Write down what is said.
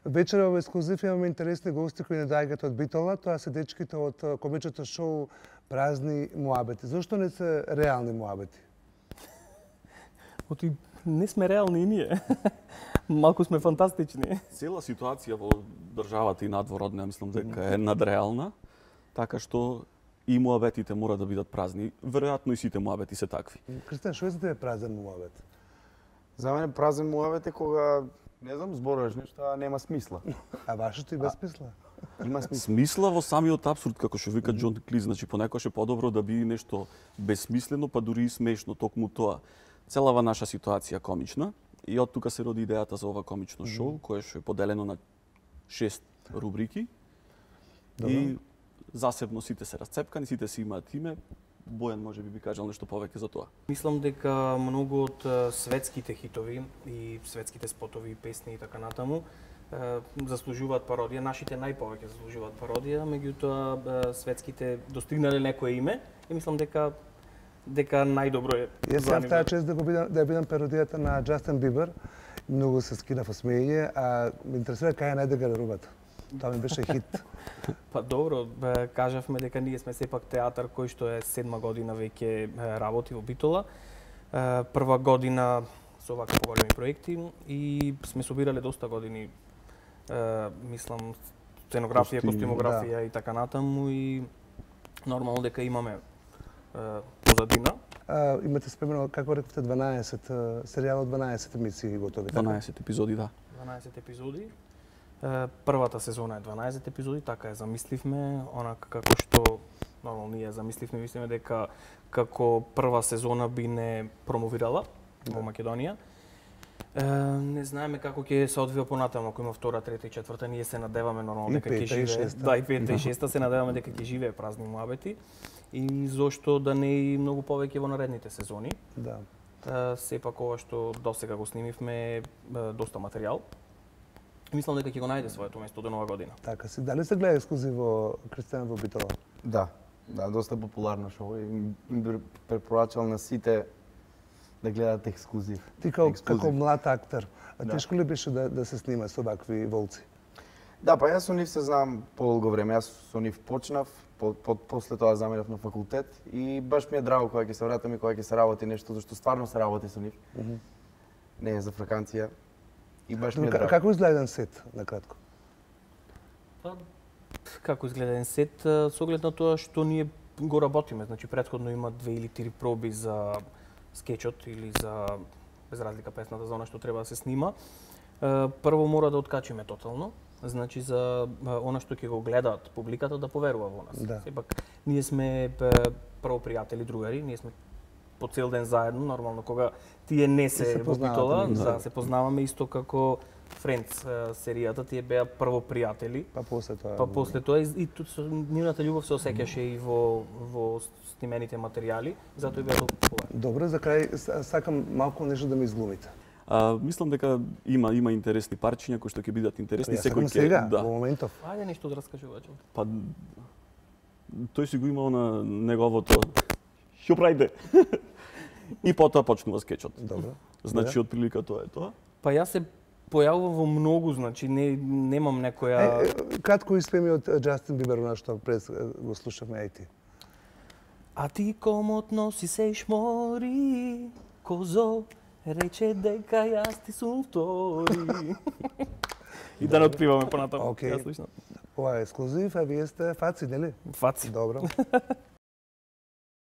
Вечера во ексклузив имаме интересни гости кои не доаѓаат од Битола, тоа се дечките од комичното шоу Празни муабети. Зошто не се реални муабети? Оти не сме реални и ние. Малку сме фантастични. Цела ситуација во државата и надвор од неа мислам дека е надреална, така што и муабетите мора да бидат празни. Веројатно и сите муабети се такви. Кристијан, што е за тебе празен муабет? За мене празен муабет е кога, не знам, зборуваш нешто, а нема смисла. А вашето и безсмисла? Има смисла. Смисла во самиот апсурд, како што вика Џон Клиз, значи понекогаш е подобро да биде нешто безсмислено, па дури и смешно, токму тоа. Целава наша ситуација комична и од тука се роди идејата за ова комично шоу, кое што е поделено на 6 рубрики. Добро. И засебно сите се расцепкани, сите си имаат име. Бојан може би кажал нешто повеќе за тоа. Мислам дека многу од светските хитови и светските спотови, песни и така натаму заслужуваат пародија. Нашите најповеќе заслужуваат пародија, меѓутоа светските достигнале некое име и мислам дека најдобро е. Јас имам таа чест да ја бидам пародијата на Џастин Бибер. Многу се скинав од смеење, а ме интересира кај е најде гардеробата. Тоа ми беше хит. Па добро, кажавме дека ние сме сепак театар кој што е 7 година веќе работи во Битола. Прва година со овакви поголеми проекти и сме собирале доста години, мислам, сценографија, костюмографија и така натаму и нормално дека имаме позадина. Имате спремено, како рековте, 12 серијал од 12 емисии готови, така? 12 епизоди, да. 12 епизоди. Првата сезона е 12 епизоди, така ја замисливме, онака како што нормално ние замисливме, мислиме дека како прва сезона би не промовирала во Македонија. Не знаеме како ќе се одвива понатаму, ако има втора, трета и четврта, ние се надеваме нормално дека ќе живее. Да, и пета и шеста се надеваме дека ќе живее празни муабети. И зошто да не и многу повеќе во наредните сезони. Да. Сепак ова што досега го снимивме доста материјал. Мислам дека ќе го најде своето место до нова година. Така си. Дали се гледа ексклузиво Кристијан во Битола? Да, доста популарно шоу и им препорачал на сите да гледат ексклузив. Ти како млад актер, тешко ли беше да се снима со вакви волци? Да, па јас со нив се знам подолго време. Јас со нив почнав, после тоа заминав на факултет и баш ми е драго кога ќе се вратам и кога ќе се работи нешто, зашто стварно се работи со нив. Не е за фраканција. И баш ми е драго. Како изгледа еден сет, накратко? Како изгледа еден сет, со оглед на тоа што ние го работиме. Значи, претходно има 2 или 3 проби за скечот или за, без разлика, песната за она што треба да се снима. Прво мора да откачиме тотално. Значи, за она што ќе го гледаат публиката да поверува во нас. Да. Сепак, ние сме прво пријатели, другари, ние сме по цел ден заедно, нормално, кога тие не се во Битола, да, се познаваме исто како Friends серијата, тие беа прво пријатели. Па после тоа и нивната љубов се осеќаше и во снимените материјали, затоа и беа толку популарни. Добро, за крај сакам малку нешто да ме изглумите. Мислам дека има интересни парчиња кои што ќе бидат интересни, секој ќе сега, да. во моментов. Ајде нешто да раскажувачам. Па тој си го имал на неговото Што правите? И потоа почнува скечот. Добро. Значи од прилика тоа е тоа. Па јас се појавувам во многу, значи немам некоја Кратко испеми од Џастин Бибер, на што пред го слушавме ај ти. А ти комотно си се шмори, козо рече дека јас ти сум втори. И да не отпиваме понатаму. Океј. Ова е ексклузив, а вие сте Фаци, нели? Фаци. Добро.